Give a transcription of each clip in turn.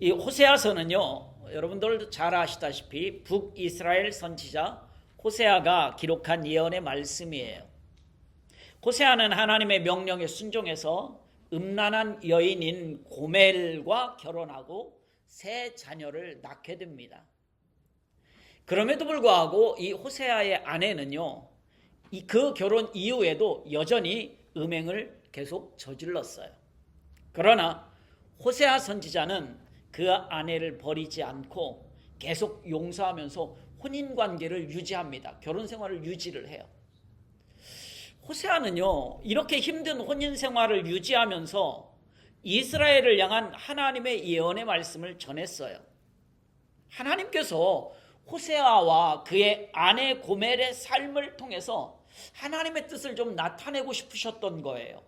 이 호세아서는요, 여러분들도 잘 아시다시피 북이스라엘 선지자 호세아가 기록한 예언의 말씀이에요. 호세아는 하나님의 명령에 순종해서 음란한 여인인 고멜과 결혼하고 세 자녀를 낳게 됩니다. 그럼에도 불구하고 이 호세아의 아내는요, 그 결혼 이후에도 여전히 음행을 계속 저질렀어요. 그러나 호세아 선지자는 그 아내를 버리지 않고 계속 용서하면서 혼인관계를 유지합니다. 결혼 생활을 유지를 해요. 호세아는요, 이렇게 힘든 혼인 생활을 유지하면서 이스라엘을 향한 하나님의 예언의 말씀을 전했어요. 하나님께서 호세아와 그의 아내 고멜의 삶을 통해서 하나님의 뜻을 좀 나타내고 싶으셨던 거예요.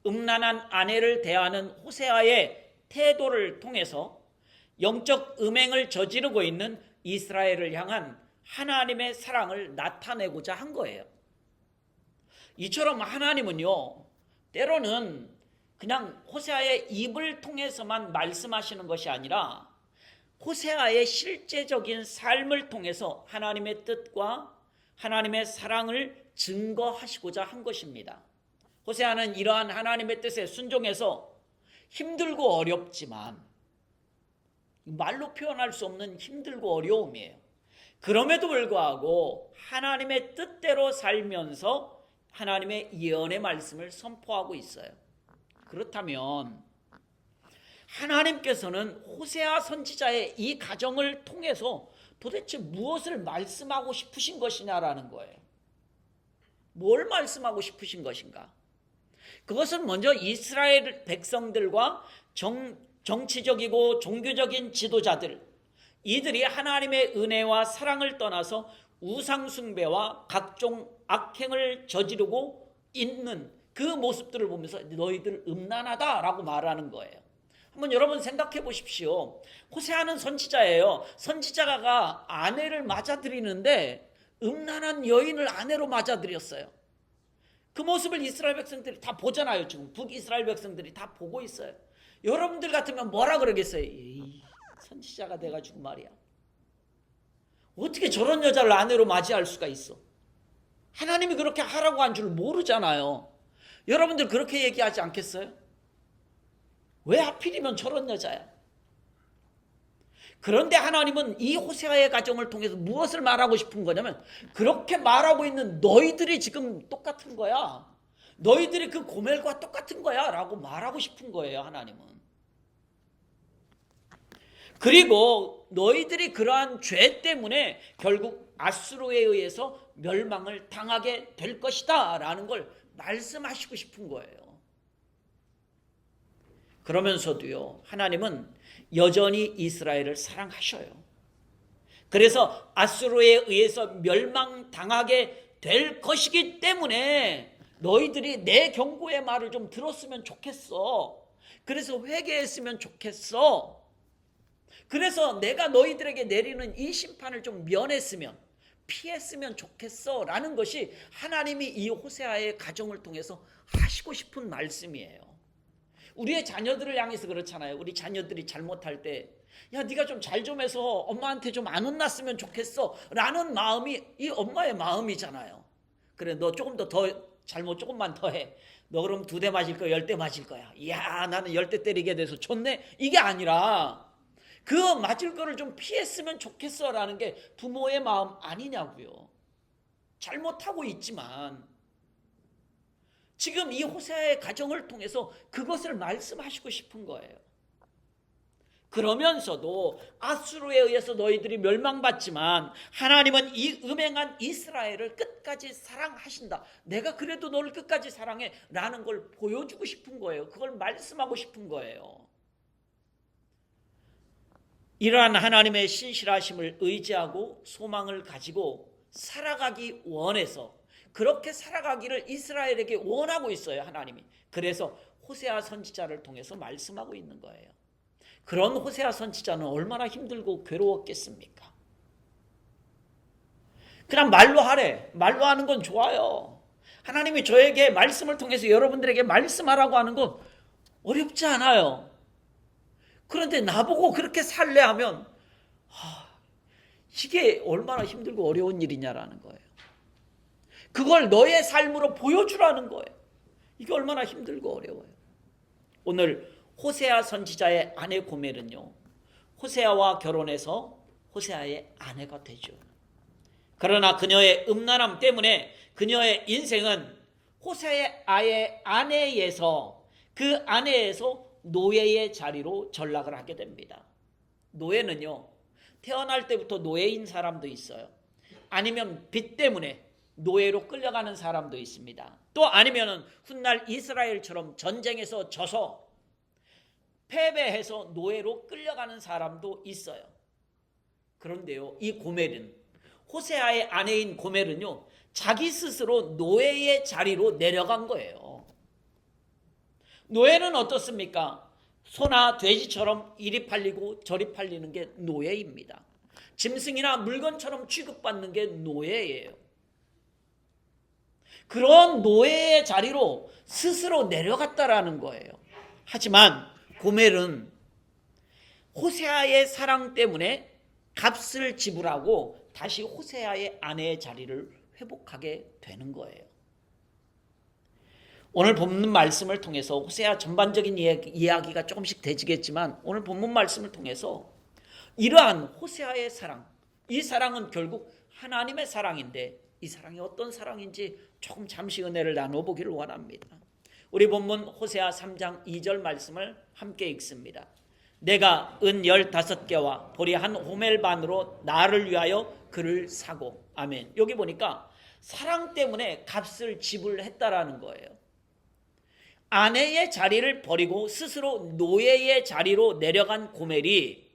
음란한 아내를 대하는 호세아의 태도를 통해서 영적 음행을 저지르고 있는 이스라엘을 향한 하나님의 사랑을 나타내고자 한 거예요. 이처럼 하나님은요, 때로는 그냥 호세아의 입을 통해서만 말씀하시는 것이 아니라 호세아의 실제적인 삶을 통해서 하나님의 뜻과 하나님의 사랑을 증거하시고자 한 것입니다. 호세아는 이러한 하나님의 뜻에 순종해서 힘들고 어렵지만 말로 표현할 수 없는 힘들고 어려움이에요. 그럼에도 불구하고 하나님의 뜻대로 살면서 하나님의 예언의 말씀을 선포하고 있어요. 그렇다면 하나님께서는 호세아 선지자의 이 가정을 통해서 도대체 무엇을 말씀하고 싶으신 것이냐라는 거예요. 뭘 말씀하고 싶으신 것인가? 그것은 먼저 이스라엘 백성들과 정치적이고 종교적인 지도자들, 이들이 하나님의 은혜와 사랑을 떠나서 우상숭배와 각종 악행을 저지르고 있는 그 모습들을 보면서 너희들 음란하다라고 말하는 거예요. 한번 여러분 생각해 보십시오. 호세아는 선지자예요. 선지자가 아내를 맞아들이는데 음란한 여인을 아내로 맞아들였어요. 그 모습을 이스라엘 백성들이 다 보잖아요. 지금 북이스라엘 백성들이 다 보고 있어요. 여러분들 같으면 뭐라 그러겠어요? 에이, 선지자가 돼가지고 말이야, 어떻게 저런 여자를 아내로 맞이할 수가 있어? 하나님이 그렇게 하라고 한 줄 모르잖아요. 여러분들 그렇게 얘기하지 않겠어요? 왜 하필이면 저런 여자야? 그런데 하나님은 이 호세아의 가정을 통해서 무엇을 말하고 싶은 거냐면, 그렇게 말하고 있는 너희들이 지금 똑같은 거야. 너희들이 그 고멜과 똑같은 거야 라고 말하고 싶은 거예요, 하나님은. 그리고 너희들이 그러한 죄 때문에 결국 아수르에 의해서 멸망을 당하게 될 것이다 라는 걸 말씀하시고 싶은 거예요. 그러면서도요, 하나님은 여전히 이스라엘을 사랑하셔요. 그래서 아수르에 의해서 멸망당하게 될 것이기 때문에 너희들이 내 경고의 말을 좀 들었으면 좋겠어. 그래서 회개했으면 좋겠어. 그래서 내가 너희들에게 내리는 이 심판을 좀 면했으면, 피했으면 좋겠어 라는 것이 하나님이 이 호세아의 가정을 통해서 하시고 싶은 말씀이에요. 우리의 자녀들을 향해서 그렇잖아요. 우리 자녀들이 잘못할 때, 야, 네가 좀 잘 좀 해서 엄마한테 좀 안 혼났으면 좋겠어 라는 마음이 이 엄마의 마음이잖아요. 그래, 너 조금 더 잘못 조금만 더 해. 너 그럼 2대 맞을 거야, 10대 맞을 거야. 이야, 나는 10대 때리게 돼서 좋네. 이게 아니라 그 맞을 거를 좀 피했으면 좋겠어 라는 게 부모의 마음 아니냐고요. 잘못하고 있지만 지금 이 호세아의 가정을 통해서 그것을 말씀하시고 싶은 거예요. 그러면서도 아수르에 의해서 너희들이 멸망받지만 하나님은 이 음행한 이스라엘을 끝까지 사랑하신다. 내가 그래도 너를 끝까지 사랑해 라는 걸 보여주고 싶은 거예요. 그걸 말씀하고 싶은 거예요. 이러한 하나님의 신실하심을 의지하고 소망을 가지고 살아가기 원해서, 그렇게 살아가기를 이스라엘에게 원하고 있어요, 하나님이. 그래서 호세아 선지자를 통해서 말씀하고 있는 거예요. 그런 호세아 선지자는 얼마나 힘들고 괴로웠겠습니까? 그냥 말로 하래. 말로 하는 건 좋아요. 하나님이 저에게 말씀을 통해서 여러분들에게 말씀하라고 하는 건 어렵지 않아요. 그런데 나보고 그렇게 살래 하면 이게 얼마나 힘들고 어려운 일이냐라는 거예요. 그걸 너의 삶으로 보여주라는 거예요. 이게 얼마나 힘들고 어려워요. 오늘 호세아 선지자의 아내 고멜은요, 호세아와 결혼해서 호세아의 아내가 되죠. 그러나 그녀의 음란함 때문에 그녀의 인생은 호세아의 아내에서, 그 아내에서 노예의 자리로 전락을 하게 됩니다. 노예는요, 태어날 때부터 노예인 사람도 있어요. 아니면 빚 때문에 노예로 끌려가는 사람도 있습니다. 또 아니면 훗날 이스라엘처럼 전쟁에서 져서 패배해서 노예로 끌려가는 사람도 있어요. 그런데요, 이 고멜은, 호세아의 아내인 고멜은요, 자기 스스로 노예의 자리로 내려간 거예요. 노예는 어떻습니까? 소나 돼지처럼 이리 팔리고 저리 팔리는 게 노예입니다. 짐승이나 물건처럼 취급받는 게 노예예요. 그런 노예의 자리로 스스로 내려갔다라는 거예요. 하지만 고멜은 호세아의 사랑 때문에 값을 지불하고 다시 호세아의 아내의 자리를 회복하게 되는 거예요. 오늘 본문 말씀을 통해서 호세아 전반적인 이야기가 조금씩 되지겠지만, 오늘 본문 말씀을 통해서 이러한 호세아의 사랑, 이 사랑은 결국 하나님의 사랑인데 이 사랑이 어떤 사랑인지 조금 잠시 은혜를 나눠보기를 원합니다. 우리 본문 호세아 3장 2절 말씀을 함께 읽습니다. 내가 은 15개와 보리 한 호멜 반으로 나를 위하여 그를 사고. 아멘. 여기 보니까 사랑 때문에 값을 지불했다라는 거예요. 아내의 자리를 버리고 스스로 노예의 자리로 내려간 고멜이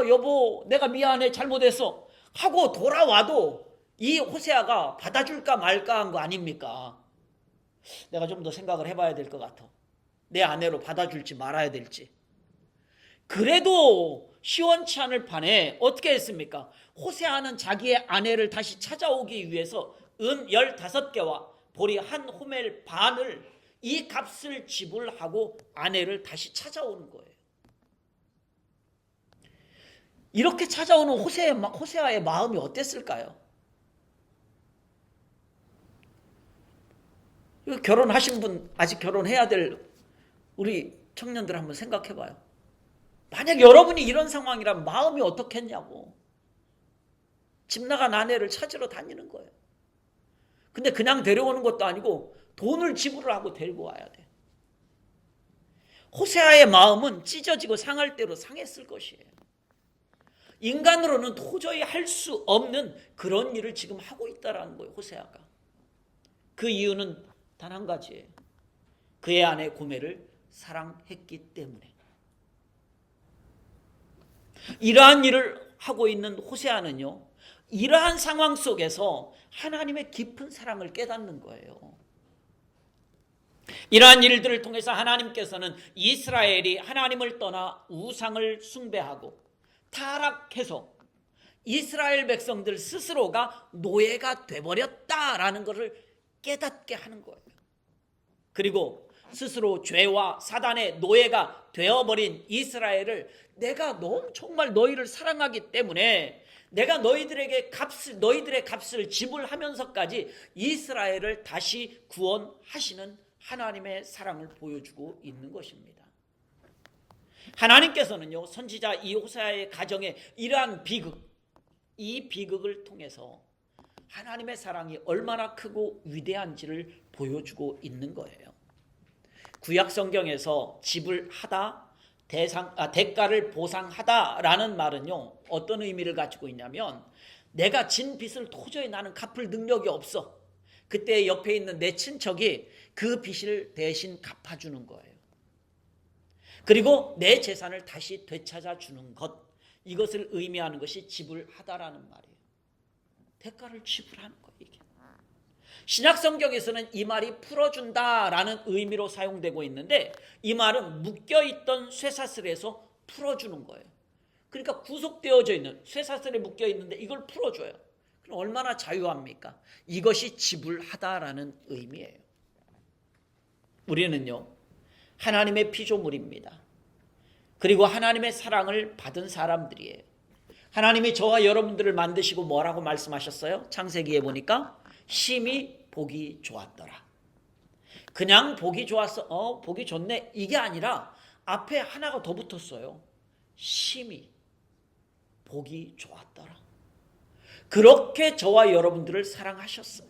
여보 내가 미안해 잘못했어 하고 돌아와도 이 호세아가 받아줄까 말까 한 거 아닙니까? 내가 좀 더 생각을 해봐야 될 것 같아. 내 아내로 받아줄지 말아야 될지. 그래도 시원치 않을 판에 어떻게 했습니까? 호세아는 자기의 아내를 다시 찾아오기 위해서 은 15개와 보리 한 호멜 반을, 이 값을 지불하고 아내를 다시 찾아오는 거예요. 이렇게 찾아오는 호세아의 마음이 어땠을까요? 결혼하신 분, 아직 결혼해야 될 우리 청년들 한번 생각해 봐요. 만약 여러분이 이런 상황이라면 마음이 어떻겠냐고. 집 나간 아내를 찾으러 다니는 거예요. 근데 그냥 데려오는 것도 아니고 돈을 지불을 하고 데리고 와야 돼. 호세아의 마음은 찢어지고 상할 대로 상했을 것이에요. 인간으로는 도저히 할 수 없는 그런 일을 지금 하고 있다라는 거예요, 호세아가. 그 이유는 단 한 가지예요. 그의 아내 고멜을 사랑했기 때문에. 이러한 일을 하고 있는 호세아는요, 이러한 상황 속에서 하나님의 깊은 사랑을 깨닫는 거예요. 이러한 일들을 통해서 하나님께서는 이스라엘이 하나님을 떠나 우상을 숭배하고 타락해서 이스라엘 백성들 스스로가 노예가 돼버렸다라는 것을 깨닫게 하는 거예요. 그리고 스스로 죄와 사단의 노예가 되어버린 이스라엘을, 내가 정말 너희를 사랑하기 때문에 내가 너희들의 값을 지불하면서까지 이스라엘을 다시 구원하시는 하나님의 사랑을 보여주고 있는 것입니다. 하나님께서는요, 선지자 이 호세아의 가정에 이러한 비극, 이 비극을 통해서 하나님의 사랑이 얼마나 크고 위대한지를 보여주고 있는 거예요. 구약 성경에서 지불하다, 대가를 보상하다라는 말은요, 어떤 의미를 가지고 있냐면, 내가 진 빚을 도저히 나는 갚을 능력이 없어. 그때 옆에 있는 내 친척이 그 빚을 대신 갚아주는 거예요. 그리고 내 재산을 다시 되찾아 주는 것, 이것을 의미하는 것이 지불하다라는 말이에요. 대가를 지불하는 거예요, 이게. 신약 성경에서는 이 말이 풀어준다라는 의미로 사용되고 있는데, 이 말은 묶여있던 쇠사슬에서 풀어주는 거예요. 그러니까 구속되어져 있는, 쇠사슬에 묶여있는데 이걸 풀어줘요. 그럼 얼마나 자유합니까? 이것이 지불하다라는 의미예요. 우리는요, 하나님의 피조물입니다. 그리고 하나님의 사랑을 받은 사람들이에요. 하나님이 저와 여러분들을 만드시고 뭐라고 말씀하셨어요? 창세기에 보니까 심히 보기 좋았더라. 그냥 보기 좋았어, 보기 좋네, 이게 아니라 앞에 하나가 더 붙었어요. 심히 보기 좋았더라. 그렇게 저와 여러분들을 사랑하셨어요.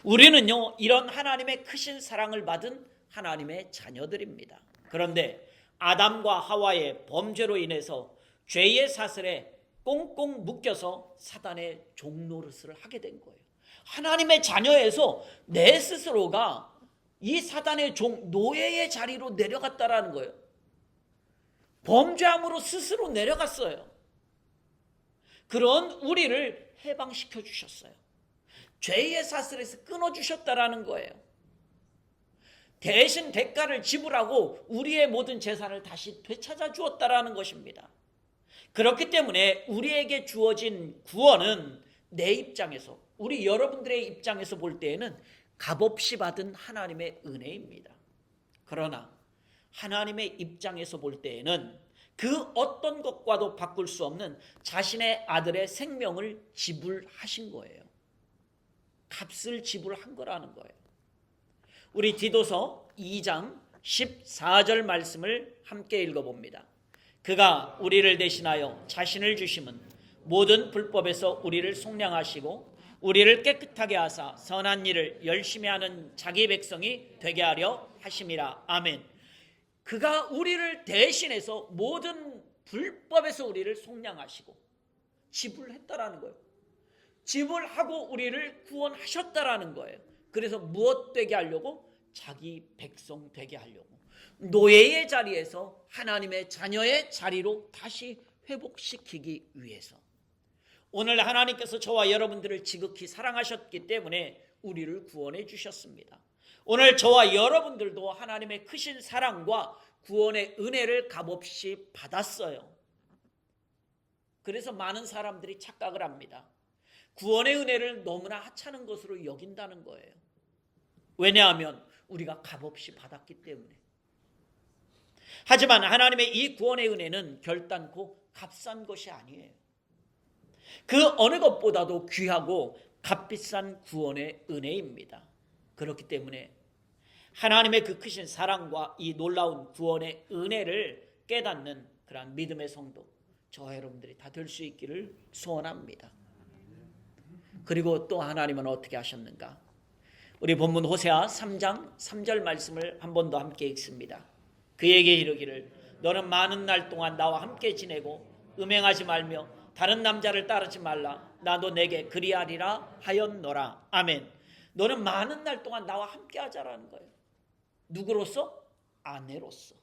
우리는요, 이런 하나님의 크신 사랑을 받은 하나님의 자녀들입니다. 그런데 아담과 하와의 범죄로 인해서 죄의 사슬에 꽁꽁 묶여서 사단의 종노릇을 하게 된 거예요. 하나님의 자녀에서 내 스스로가 이 사단의 노예의 자리로 내려갔다라는 거예요. 범죄함으로 스스로 내려갔어요. 그런 우리를 해방시켜 주셨어요. 죄의 사슬에서 끊어주셨다라는 거예요. 대신 대가를 지불하고 우리의 모든 재산을 다시 되찾아 주었다라는 것입니다. 그렇기 때문에 우리에게 주어진 구원은 내 입장에서, 우리 여러분들의 입장에서 볼 때에는 값없이 받은 하나님의 은혜입니다. 그러나 하나님의 입장에서 볼 때에는 그 어떤 것과도 바꿀 수 없는 자신의 아들의 생명을 지불하신 거예요. 값을 지불한 거라는 거예요. 우리 디도서 2장 14절 말씀을 함께 읽어봅니다. 그가 우리를 대신하여 자신을 주심은 모든 불법에서 우리를 속량하시고 우리를 깨끗하게 하사 선한 일을 열심히 하는 자기 백성이 되게 하려 하심이라. 아멘. 그가 우리를 대신해서 모든 불법에서 우리를 속량하시고 지불했다라는 거예요. 지불하고 우리를 구원하셨다라는 거예요. 그래서 무엇 되게 하려고? 자기 백성 되게 하려고. 노예의 자리에서 하나님의 자녀의 자리로 다시 회복시키기 위해서. 오늘 하나님께서 저와 여러분들을 지극히 사랑하셨기 때문에 우리를 구원해 주셨습니다. 오늘 저와 여러분들도 하나님의 크신 사랑과 구원의 은혜를 값없이 받았어요. 그래서 많은 사람들이 착각을 합니다. 구원의 은혜를 너무나 하찮은 것으로 여긴다는 거예요. 왜냐하면 우리가 값없이 받았기 때문에. 하지만 하나님의 이 구원의 은혜는 결단코 값싼 것이 아니에요. 그 어느 것보다도 귀하고 값비싼 구원의 은혜입니다. 그렇기 때문에 하나님의 그 크신 사랑과 이 놀라운 구원의 은혜를 깨닫는 그러한 믿음의 성도, 저와 여러분들이 다 될 수 있기를 소원합니다. 그리고 또 하나님은 어떻게 하셨는가? 우리 본문 호세아 3장 3절 말씀을 한 번 더 함께 읽습니다. 그에게 이르기를 너는 많은 날 동안 나와 함께 지내고 음행하지 말며 다른 남자를 따르지 말라. 나도 내게 그리하리라 하였노라. 아멘. 너는 많은 날 동안 나와 함께 하자라는 거예요. 누구로서? 아내로서.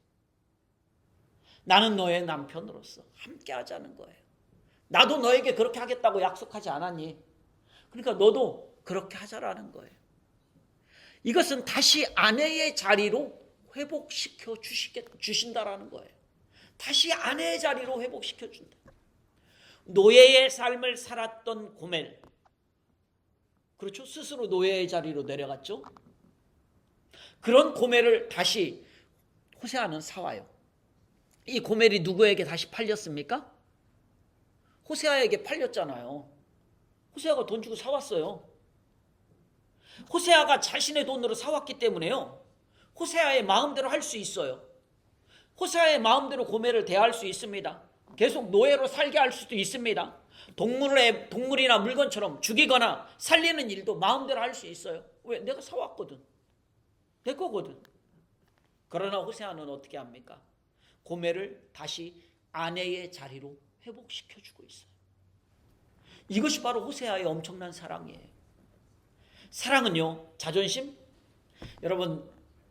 나는 너의 남편으로서 함께 하자는 거예요. 나도 너에게 그렇게 하겠다고 약속하지 않았니? 그러니까 너도 그렇게 하자라는 거예요. 이것은 다시 아내의 자리로 회복시켜 주신다라는 거예요. 다시 아내의 자리로 회복시켜 준다. 노예의 삶을 살았던 고멜, 그렇죠? 스스로 노예의 자리로 내려갔죠. 그런 고멜을 다시 호세아는 사와요. 이 고멜이 누구에게 다시 팔렸습니까? 호세아에게 팔렸잖아요. 호세아가 돈 주고 사왔어요. 호세아가 자신의 돈으로 사왔기 때문에요, 호세아의 마음대로 할 수 있어요. 호세아의 마음대로 고멜을 대할 수 있습니다. 계속 노예로 살게 할 수도 있습니다. 동물이나 물건처럼 죽이거나 살리는 일도 마음대로 할 수 있어요. 왜? 내가 사왔거든. 내 거거든. 그러나 호세아는 어떻게 합니까? 고멜을 다시 아내의 자리로 회복시켜주고 있어요. 이것이 바로 호세아의 엄청난 사랑이에요. 사랑은요, 자존심? 여러분,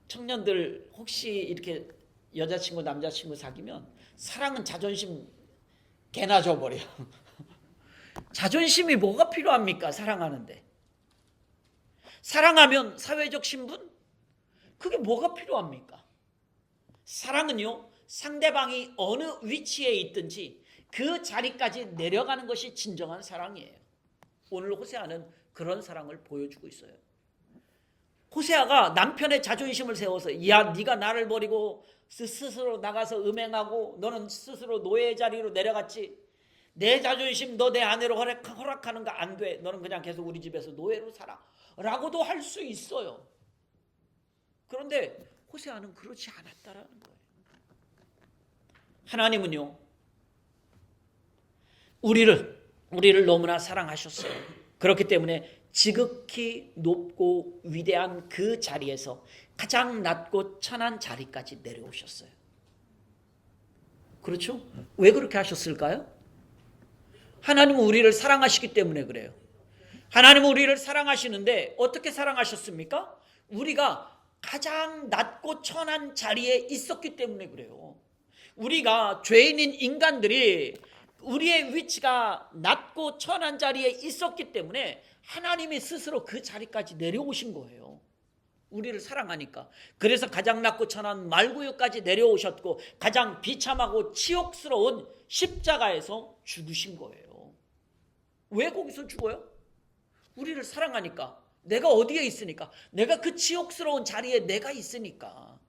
청년들 혹시 이렇게 여자친구 남자친구 사귀면 사랑은 자존심 개나 줘버려. 자존심이 뭐가 필요합니까? 사랑하는데. 사랑하면 사회적 신분? 그게 뭐가 필요합니까? 사랑은요, 상대방이 어느 위치에 있든지 그 자리까지 내려가는 것이 진정한 사랑이에요. 오늘 호세아는 그런 사랑을 보여주고 있어요. 호세아가 남편의 자존심을 세워서 야 네가 나를 버리고 스스로 나가서 음행하고 너는 스스로 노예의 자리로 내려갔지. 내 자존심 너 내 아내로 허락하는 거 안 돼. 너는 그냥 계속 우리 집에서 노예로 살아. 라고도 할 수 있어요. 그런데 호세아는 그렇지 않았다라는 거예요. 하나님은요, 우리를 너무나 사랑하셨어요. 그렇기 때문에 지극히 높고 위대한 그 자리에서 가장 낮고 천한 자리까지 내려오셨어요. 그렇죠? 왜 그렇게 하셨을까요? 하나님은 우리를 사랑하시기 때문에 그래요. 하나님은 우리를 사랑하시는데 어떻게 사랑하셨습니까? 우리가 가장 낮고 천한 자리에 있었기 때문에 그래요. 우리가 죄인인 인간들이 우리의 위치가 낮고 천한 자리에 있었기 때문에 하나님이 스스로 그 자리까지 내려오신 거예요. 우리를 사랑하니까. 그래서 가장 낮고 천한 말구유까지 내려오셨고 가장 비참하고 치욕스러운 십자가에서 죽으신 거예요. 왜 거기서 죽어요? 우리를 사랑하니까. 내가 어디에 있으니까. 내가 그 치욕스러운 자리에 내가 있으니까.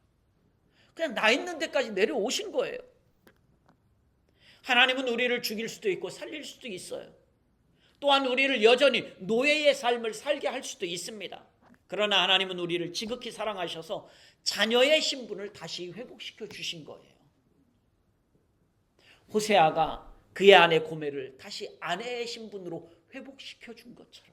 그냥 나 있는 데까지 내려오신 거예요. 하나님은 우리를 죽일 수도 있고 살릴 수도 있어요. 또한 우리를 여전히 노예의 삶을 살게 할 수도 있습니다. 그러나 하나님은 우리를 지극히 사랑하셔서 자녀의 신분을 다시 회복시켜 주신 거예요. 호세아가 그의 아내 고멜을 다시 아내의 신분으로 회복시켜 준 것처럼.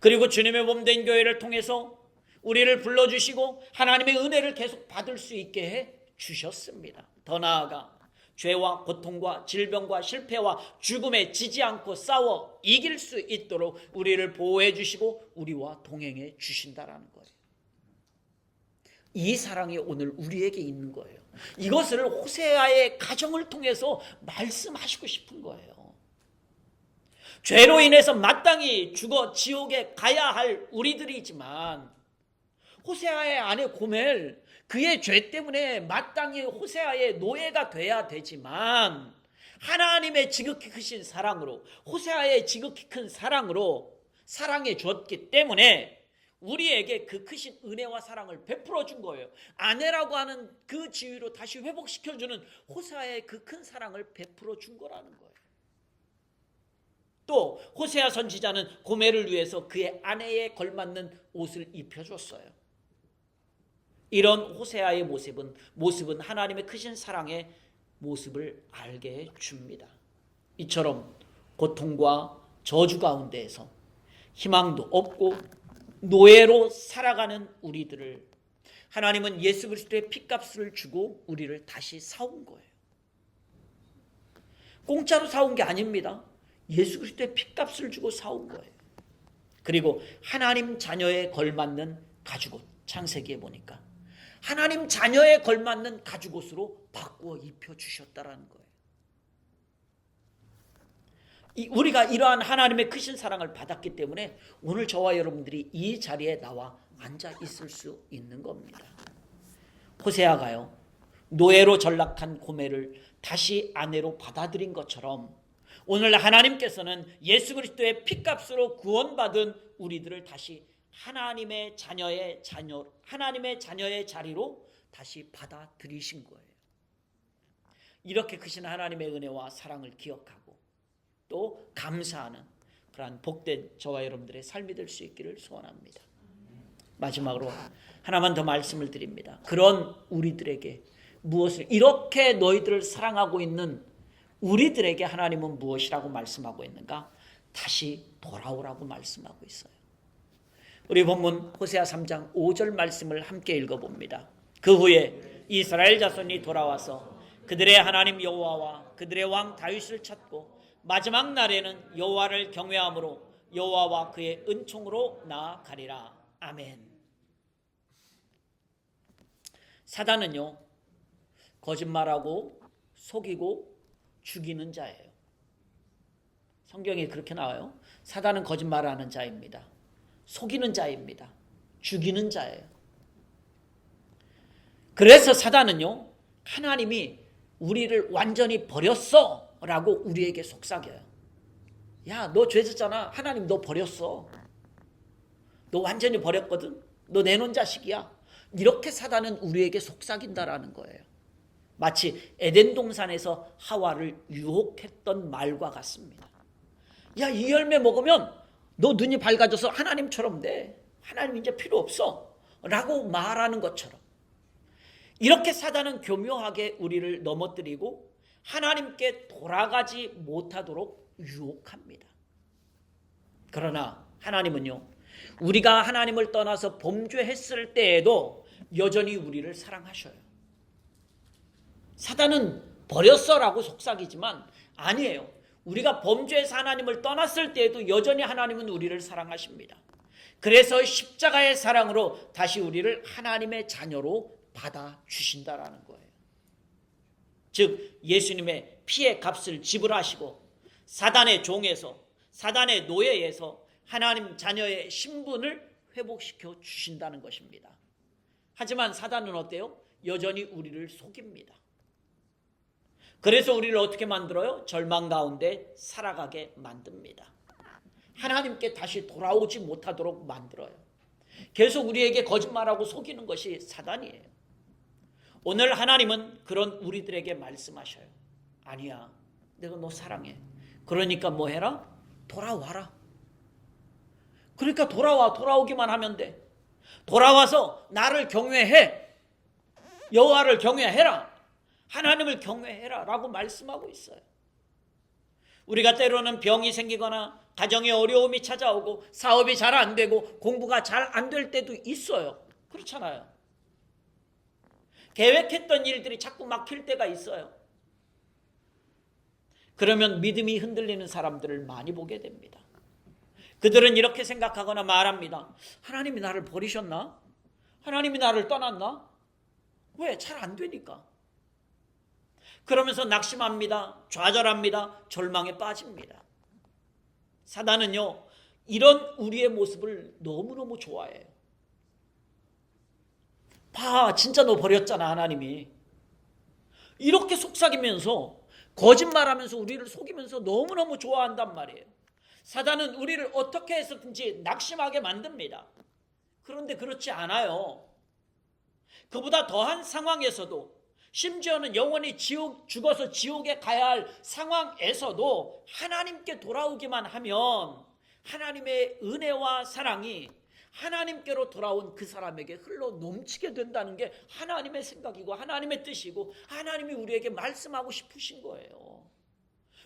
그리고 주님의 몸된 교회를 통해서 우리를 불러주시고 하나님의 은혜를 계속 받을 수 있게 해 주셨습니다. 더 나아가 죄와 고통과 질병과 실패와 죽음에 지지 않고 싸워 이길 수 있도록 우리를 보호해 주시고 우리와 동행해 주신다라는 거예요. 이 사랑이 오늘 우리에게 있는 거예요. 이것을 호세아의 가정을 통해서 말씀하시고 싶은 거예요. 죄로 인해서 마땅히 죽어 지옥에 가야 할 우리들이지만 호세아의 아내 고멜, 그의 죄 때문에 마땅히 호세아의 노예가 돼야 되지만 하나님의 지극히 크신 사랑으로, 호세아의 지극히 큰 사랑으로 사랑해 주었기 때문에 우리에게 그 크신 은혜와 사랑을 베풀어 준 거예요. 아내라고 하는 그 지위로 다시 회복시켜주는 호세아의 그 큰 사랑을 베풀어 준 거라는 거예요. 또 호세아 선지자는 고멜을 위해서 그의 아내에 걸맞는 옷을 입혀줬어요. 이런 호세아의 모습은 하나님의 크신 사랑의 모습을 알게 해줍니다. 이처럼 고통과 저주 가운데에서 희망도 없고 노예로 살아가는 우리들을 하나님은 예수 그리스도의 핏값을 주고 우리를 다시 사온 거예요. 공짜로 사온 게 아닙니다. 예수 그리스도의 핏값을 주고 사온 거예요. 그리고 하나님 자녀에 걸맞는 가죽옷, 창세기에 보니까 하나님 자녀에 걸맞는 가죽옷으로 바꾸어 입혀주셨다라는 거예요. 우리가 이러한 하나님의 크신 사랑을 받았기 때문에 오늘 저와 여러분들이 이 자리에 나와 앉아 있을 수 있는 겁니다. 호세아가요, 노예로 전락한 고멜을 다시 아내로 받아들인 것처럼 오늘 하나님께서는 예수 그리스도의 핏값으로 구원받은 우리들을 다시 하나님의 자녀의 자리로 다시 받아들이신 거예요. 이렇게 크신 하나님의 은혜와 사랑을 기억하고 또 감사하는 그러한 복된 저와 여러분들의 삶이 될 수 있기를 소원합니다. 마지막으로 하나만 더 말씀을 드립니다. 그런 우리들에게 무엇을, 이렇게 너희들을 사랑하고 있는 우리들에게 하나님은 무엇이라고 말씀하고 있는가? 다시 돌아오라고 말씀하고 있어요. 우리 본문 호세아 3장 5절 말씀을 함께 읽어봅니다. 그 후에 이스라엘 자손이 돌아와서 그들의 하나님 여호와와 그들의 왕 다윗을 찾고 마지막 날에는 여호와를 경외함으로 여호와와 그의 은총으로 나아가리라. 아멘. 사단은요, 거짓말하고 속이고 죽이는 자예요. 성경에 그렇게 나와요. 사단은 거짓말하는 자입니다. 속이는 자입니다. 죽이는 자예요. 그래서 사단은요, 하나님이 우리를 완전히 버렸어 라고 우리에게 속삭여요. 야, 너 죄 짓잖아. 하나님 너 버렸어. 너 완전히 버렸거든. 너 내놓은 자식이야. 이렇게 사단은 우리에게 속삭인다라는 거예요. 마치 에덴 동산에서 하와를 유혹했던 말과 같습니다. 야, 이 열매 먹으면 너 눈이 밝아져서 하나님처럼 돼. 하나님 이제 필요 없어. 라고 말하는 것처럼. 이렇게 사단은 교묘하게 우리를 넘어뜨리고 하나님께 돌아가지 못하도록 유혹합니다. 그러나 하나님은요, 우리가 하나님을 떠나서 범죄했을 때에도 여전히 우리를 사랑하셔요. 사단은 버렸어라고 속삭이지만 아니에요. 우리가 범죄해서 하나님을 떠났을 때에도 여전히 하나님은 우리를 사랑하십니다. 그래서 십자가의 사랑으로 다시 우리를 하나님의 자녀로 받아주신다라는 거예요. 즉 예수님의 피의 값을 지불하시고 사단의 종에서, 사단의 노예에서 하나님 자녀의 신분을 회복시켜 주신다는 것입니다. 하지만 사단은 어때요? 여전히 우리를 속입니다. 그래서 우리를 어떻게 만들어요? 절망 가운데 살아가게 만듭니다. 하나님께 다시 돌아오지 못하도록 만들어요. 계속 우리에게 거짓말하고 속이는 것이 사단이에요. 오늘 하나님은 그런 우리들에게 말씀하셔요. 아니야, 내가 너 사랑해. 그러니까 뭐 해라? 돌아와라. 그러니까 돌아오기만 하면 돼. 돌아와서 나를 경외해. 여호와를 경외해라. 하나님을 경외해라 라고 말씀하고 있어요. 우리가 때로는 병이 생기거나 가정에 어려움이 찾아오고 사업이 잘 안 되고 공부가 잘 안 될 때도 있어요. 그렇잖아요. 계획했던 일들이 자꾸 막힐 때가 있어요. 그러면 믿음이 흔들리는 사람들을 많이 보게 됩니다. 그들은 이렇게 생각하거나 말합니다. 하나님이 나를 버리셨나? 하나님이 나를 떠났나? 왜? 잘 안 되니까. 그러면서 낙심합니다. 좌절합니다. 절망에 빠집니다. 사단은요, 이런 우리의 모습을 너무너무 좋아해요. 봐, 진짜 너 버렸잖아, 하나님이. 이렇게 속삭이면서 거짓말하면서 우리를 속이면서 너무너무 좋아한단 말이에요. 사단은 우리를 어떻게 해서든지 낙심하게 만듭니다. 그런데 그렇지 않아요. 그보다 더한 상황에서도, 심지어는 영원히 죽어서 지옥에 가야 할 상황에서도 하나님께 돌아오기만 하면 하나님의 은혜와 사랑이 하나님께로 돌아온 그 사람에게 흘러 넘치게 된다는 게 하나님의 생각이고 하나님의 뜻이고 하나님이 우리에게 말씀하고 싶으신 거예요.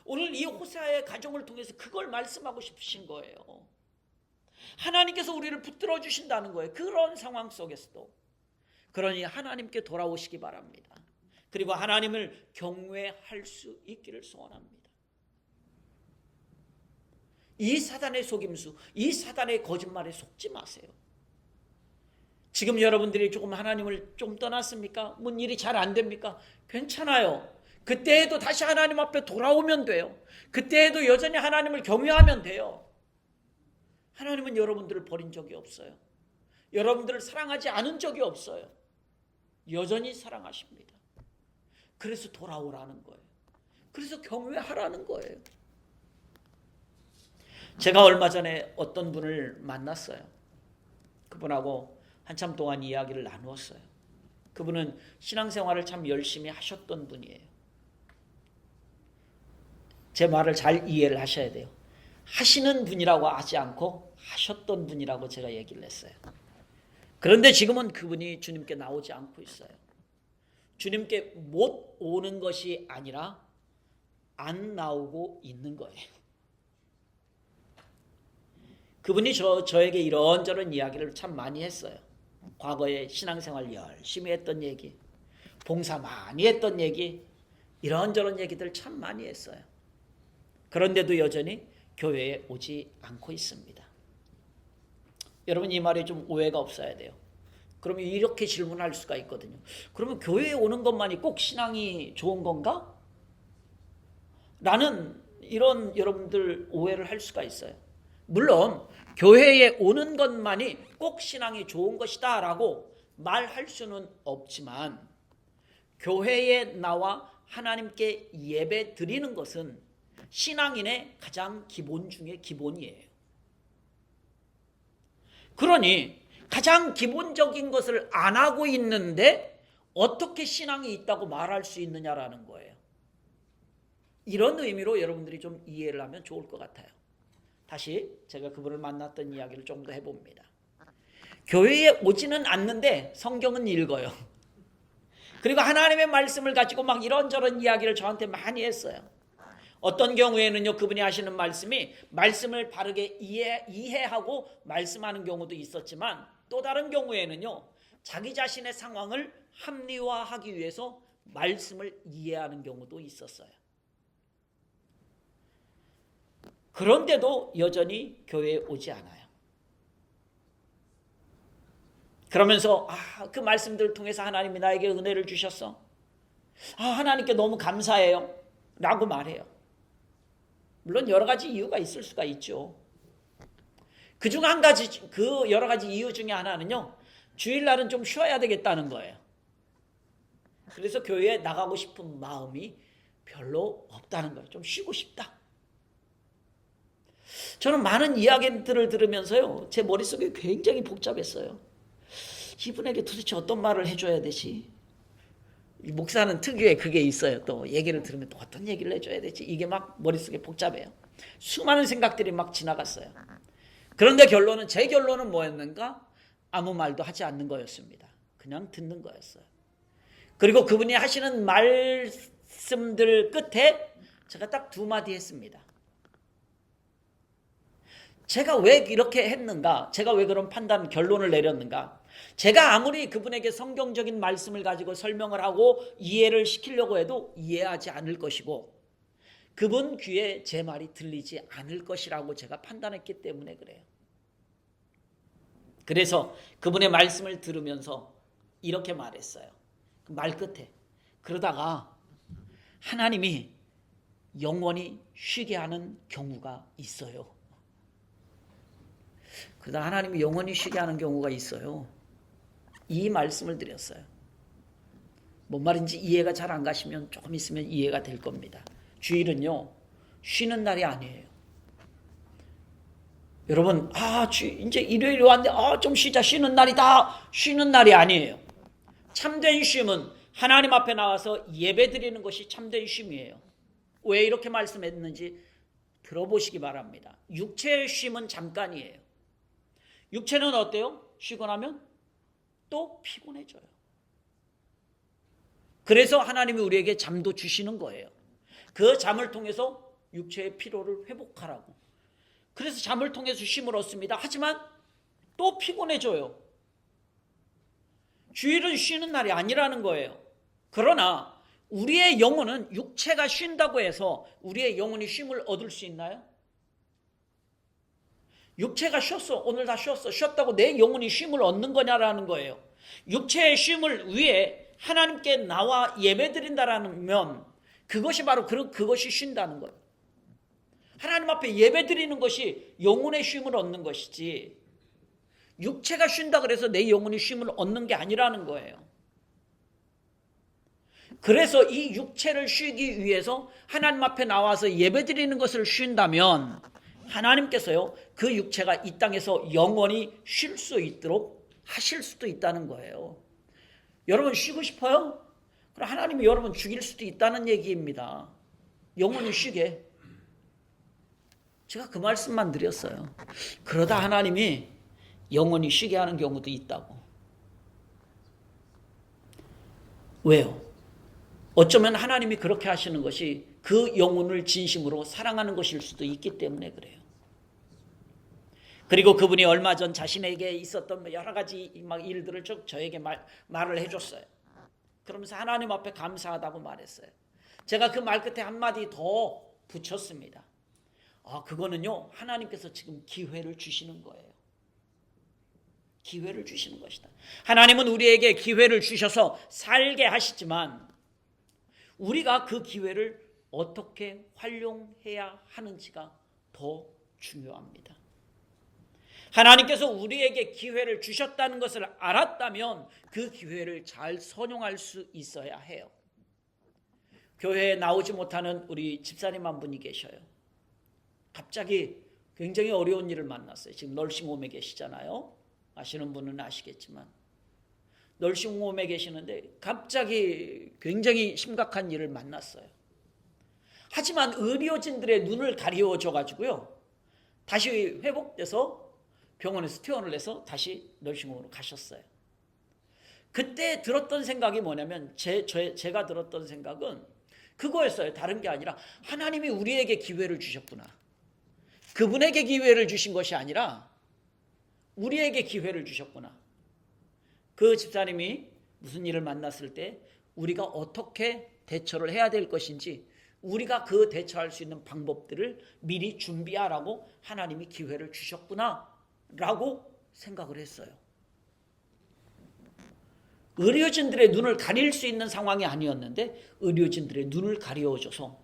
오늘 이 호세아의 가정을 통해서 그걸 말씀하고 싶으신 거예요. 하나님께서 우리를 붙들어 주신다는 거예요. 그런 상황 속에서도. 그러니 하나님께 돌아오시기 바랍니다. 그리고 하나님을 경외할 수 있기를 소원합니다. 이 사단의 속임수, 이 사단의 거짓말에 속지 마세요. 지금 여러분들이 조금 하나님을 좀 떠났습니까? 뭔 일이 잘 안 됩니까? 괜찮아요. 그때에도 다시 하나님 앞에 돌아오면 돼요. 그때에도 여전히 하나님을 경외하면 돼요. 하나님은 여러분들을 버린 적이 없어요. 여러분들을 사랑하지 않은 적이 없어요. 여전히 사랑하십니다. 그래서 돌아오라는 거예요. 그래서 경외하라는 거예요. 제가 얼마 전에 어떤 분을 만났어요. 그분하고 한참 동안 이야기를 나누었어요. 그분은 신앙생활을 참 열심히 하셨던 분이에요. 제 말을 잘 이해를 하셔야 돼요. 하시는 분이라고 하지 않고 하셨던 분이라고 제가 얘기를 했어요. 그런데 지금은 그분이 주님께 나오지 않고 있어요. 주님께 못 오는 것이 아니라 안 나오고 있는 거예요. 그분이 저에게 이런저런 이야기를 참 많이 했어요. 과거에 신앙생활 열심히 했던 얘기, 봉사 많이 했던 얘기, 이런저런 얘기들 참 많이 했어요. 그런데도 여전히 교회에 오지 않고 있습니다. 여러분, 이 말이 좀 오해가 없어야 돼요. 그러면 이렇게 질문할 수가 있거든요. 그러면 교회에 오는 것만이 꼭 신앙이 좋은 건가? 라는 이런 여러분들 오해를 할 수가 있어요. 물론 교회에 오는 것만이 꼭 신앙이 좋은 것이다 라고 말할 수는 없지만, 교회에 나와 하나님께 예배 드리는 것은 신앙인의 가장 기본 중에 기본이에요. 그러니 가장 기본적인 것을 안 하고 있는데 어떻게 신앙이 있다고 말할 수 있느냐라는 거예요. 이런 의미로 여러분들이 좀 이해를 하면 좋을 것 같아요. 다시 제가 그분을 만났던 이야기를 좀 더 해봅니다. 교회에 오지는 않는데 성경은 읽어요. 그리고 하나님의 말씀을 가지고 막 이런저런 이야기를 저한테 많이 했어요. 어떤 경우에는요, 그분이 하시는 말씀이 말씀을 바르게 이해하고 말씀하는 경우도 있었지만, 또 다른 경우에는요, 자기 자신의 상황을 합리화하기 위해서 말씀을 이해하는 경우도 있었어요. 그런데도 여전히 교회에 오지 않아요. 그러면서 그 말씀들을 통해서 하나님이 나에게 은혜를 주셨어. 하나님께 너무 감사해요. 라고 말해요. 물론 여러 가지 이유가 있을 수가 있죠. 그중 한 가지, 그 여러 가지 이유 중에 하나는요, 주일날은 좀 쉬어야 되겠다는 거예요. 그래서 교회에 나가고 싶은 마음이 별로 없다는 거예요. 좀 쉬고 싶다. 저는 많은 이야기들을 들으면서요, 제 머릿속에 굉장히 복잡했어요. 이분에게 도대체 어떤 말을 해줘야 되지? 목사는 특유의 그게 있어요. 또 얘기를 들으면 또 어떤 얘기를 해줘야 되지? 이게 막 머릿속에 복잡해요. 수많은 생각들이 막 지나갔어요. 그런데 제 결론은 뭐였는가? 아무 말도 하지 않는 거였습니다. 그냥 듣는 거였어요. 그리고 그분이 하시는 말씀들 끝에 제가 딱 두 마디 했습니다. 제가 왜 이렇게 했는가? 제가 왜 그런 결론을 내렸는가? 제가 아무리 그분에게 성경적인 말씀을 가지고 설명을 하고 이해를 시키려고 해도 이해하지 않을 것이고, 그분 귀에 제 말이 들리지 않을 것이라고 제가 판단했기 때문에 그래요. 그래서 그분의 말씀을 들으면서 이렇게 말했어요. 그 말 끝에, 그러다가 하나님이 영원히 쉬게 하는 경우가 있어요. 그러다 하나님이 영원히 쉬게 하는 경우가 있어요. 이 말씀을 드렸어요. 뭔 말인지 이해가 잘 안 가시면 조금 있으면 이해가 될 겁니다. 주일은요, 쉬는 날이 아니에요. 여러분, 이제 일요일이 왔는데, 좀 쉬는 날이다. 쉬는 날이 아니에요. 참된 쉼은 하나님 앞에 나와서 예배 드리는 것이 참된 쉼이에요. 왜 이렇게 말씀했는지 들어보시기 바랍니다. 육체의 쉼은 잠깐이에요. 육체는 어때요? 쉬고 나면 또 피곤해져요. 그래서 하나님이 우리에게 잠도 주시는 거예요. 그 잠을 통해서 육체의 피로를 회복하라고. 그래서 잠을 통해서 쉼을 얻습니다. 하지만 또 피곤해져요. 주일은 쉬는 날이 아니라는 거예요. 그러나 우리의 영혼은 육체가 쉰다고 해서 우리의 영혼이 쉼을 얻을 수 있나요? 육체가 쉬었어. 오늘 다 쉬었어. 쉬었다고 내 영혼이 쉼을 얻는 거냐라는 거예요. 육체의 쉼을 위해 하나님께 나와 예배드린다라면 그것이 바로 그것이 쉰다는 거예요. 하나님 앞에 예배드리는 것이 영혼의 쉼을 얻는 것이지, 육체가 쉰다 그래서 내 영혼이 쉼을 얻는 게 아니라는 거예요. 그래서 이 육체를 쉬기 위해서 하나님 앞에 나와서 예배드리는 것을 쉰다면 하나님께서요, 그 육체가 이 땅에서 영원히 쉴 수 있도록 하실 수도 있다는 거예요. 여러분 쉬고 싶어요? 그럼 하나님이 여러분 죽일 수도 있다는 얘기입니다. 영원히 쉬게. 제가 그 말씀만 드렸어요. 그러다 하나님이 영원히 쉬게 하는 경우도 있다고. 왜요? 어쩌면 하나님이 그렇게 하시는 것이 그 영혼을 진심으로 사랑하는 것일 수도 있기 때문에 그래요. 그리고 그분이 얼마 전 자신에게 있었던 여러 가지 막 일들을 저에게 말을 해줬어요. 그러면서 하나님 앞에 감사하다고 말했어요. 제가 그 말 끝에 한마디 더 붙였습니다. 그거는요, 하나님께서 지금 기회를 주시는 거예요. 기회를 주시는 것이다. 하나님은 우리에게 기회를 주셔서 살게 하시지만 우리가 그 기회를 어떻게 활용해야 하는지가 더 중요합니다. 하나님께서 우리에게 기회를 주셨다는 것을 알았다면 그 기회를 잘 선용할 수 있어야 해요. 교회에 나오지 못하는 우리 집사님 한 분이 계셔요. 갑자기 굉장히 어려운 일을 만났어요. 지금 널싱홈에 계시잖아요. 아시는 분은 아시겠지만 널싱홈에 계시는데 갑자기 굉장히 심각한 일을 만났어요. 하지만 의료진들의 눈을 가리워줘 가지고요, 다시 회복돼서 병원에서 퇴원을 해서 다시 널싱홈으로 가셨어요. 그때 들었던 생각이 뭐냐면 제가 들었던 생각은 그거였어요. 다른 게 아니라 하나님이 우리에게 기회를 주셨구나. 그분에게 기회를 주신 것이 아니라 우리에게 기회를 주셨구나. 그 집사님이 무슨 일을 만났을 때 우리가 어떻게 대처를 해야 될 것인지, 우리가 그 대처할 수 있는 방법들을 미리 준비하라고 하나님이 기회를 주셨구나 라고 생각을 했어요. 의료진들의 눈을 가릴 수 있는 상황이 아니었는데 의료진들의 눈을 가려줘서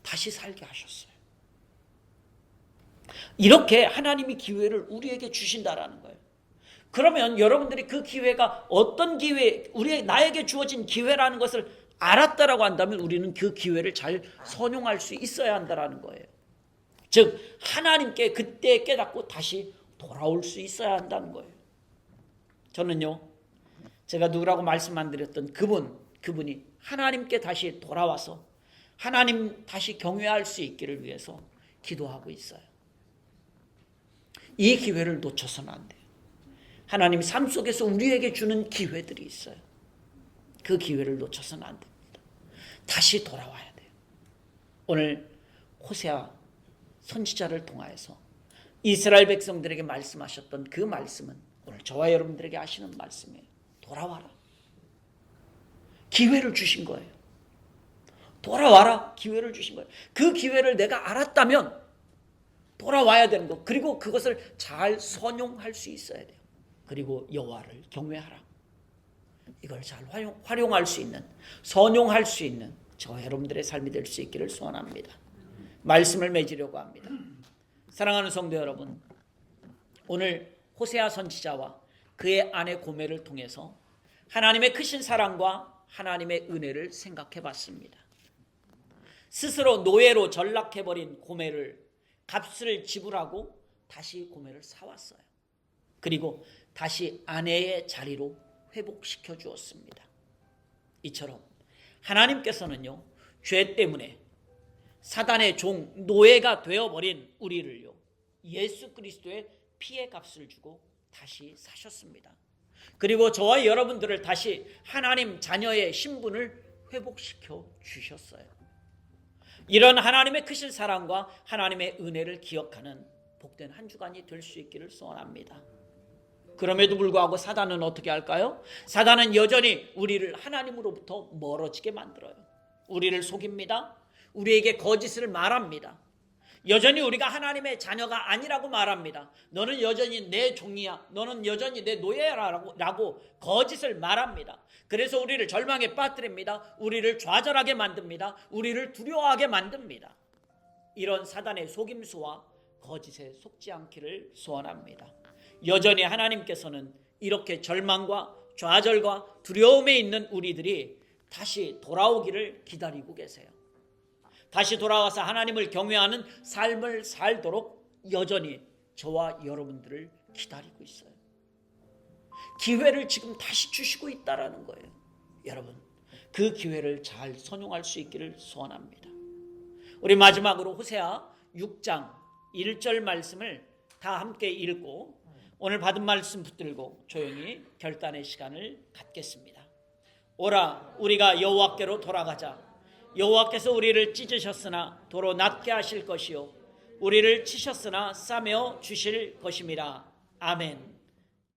다시 살게 하셨어요. 이렇게 하나님이 기회를 우리에게 주신다라는 거예요. 그러면 여러분들이 그 기회가 어떤 기회, 나에게 주어진 기회라는 것을 알았다라고 한다면 우리는 그 기회를 잘 선용할 수 있어야 한다라는 거예요. 즉 하나님께 그때 깨닫고 다시 돌아올 수 있어야 한다는 거예요. 저는요, 제가 누구라고 말씀 안 드렸던 그분이 하나님께 다시 돌아와서 하나님 다시 경외할 수 있기를 위해서 기도하고 있어요. 이 기회를 놓쳐서는 안 돼요. 하나님 삶 속에서 우리에게 주는 기회들이 있어요. 그 기회를 놓쳐서는 안 됩니다. 다시 돌아와야 돼요. 오늘 호세아 선지자를 통하여서 이스라엘 백성들에게 말씀하셨던 그 말씀은 오늘 저와 여러분들에게 하시는 말씀이에요. 돌아와라. 기회를 주신 거예요. 돌아와라. 기회를 주신 거예요. 그 기회를 내가 알았다면 돌아와야 되는 거. 그리고 그것을 잘 선용할 수 있어야 돼요. 그리고 여호와를 경외하라. 이걸 잘 활용할 수 있는, 선용할 수 있는 저와 여러분들의 삶이 될 수 있기를 소원합니다. 말씀을 맺으려고 합니다. 사랑하는 성도 여러분, 오늘 호세아 선지자와 그의 아내 고멜을 통해서 하나님의 크신 사랑과 하나님의 은혜를 생각해 봤습니다. 스스로 노예로 전락해버린 고멜을 값을 지불하고 다시 고멜을 사왔어요. 그리고 다시 아내의 자리로 회복시켜 주었습니다. 이처럼 하나님께서는요, 죄 때문에 사단의 종, 노예가 되어버린 우리를요, 예수 그리스도의 피의 값을 주고 다시 사셨습니다. 그리고 저와 여러분들을 다시 하나님 자녀의 신분을 회복시켜 주셨어요. 이런 하나님의 크신 사랑과 하나님의 은혜를 기억하는 복된 한 주간이 될 수 있기를 소원합니다. 그럼에도 불구하고 사단은 어떻게 할까요? 사단은 여전히 우리를 하나님으로부터 멀어지게 만들어요. 우리를 속입니다. 우리에게 거짓을 말합니다. 여전히 우리가 하나님의 자녀가 아니라고 말합니다. 너는 여전히 내 종이야. 너는 여전히 내 노예라고 거짓을 말합니다. 그래서 우리를 절망에 빠뜨립니다. 우리를 좌절하게 만듭니다. 우리를 두려워하게 만듭니다. 이런 사단의 속임수와 거짓에 속지 않기를 소원합니다. 여전히 하나님께서는 이렇게 절망과 좌절과 두려움에 있는 우리들이 다시 돌아오기를 기다리고 계세요. 다시 돌아와서 하나님을 경외하는 삶을 살도록 여전히 저와 여러분들을 기다리고 있어요. 기회를 지금 다시 주시고 있다라는 거예요. 여러분, 그 기회를 잘 선용할 수 있기를 소원합니다. 우리 마지막으로 호세아 6장 1절 말씀을 다 함께 읽고 오늘 받은 말씀 붙들고 조용히 결단의 시간을 갖겠습니다. 오라, 우리가 여호와께로 돌아가자. 여호와께서 우리를 찢으셨으나 도로 낫게 하실 것이요 우리를 치셨으나 싸매어 주실 것임이라. 아멘.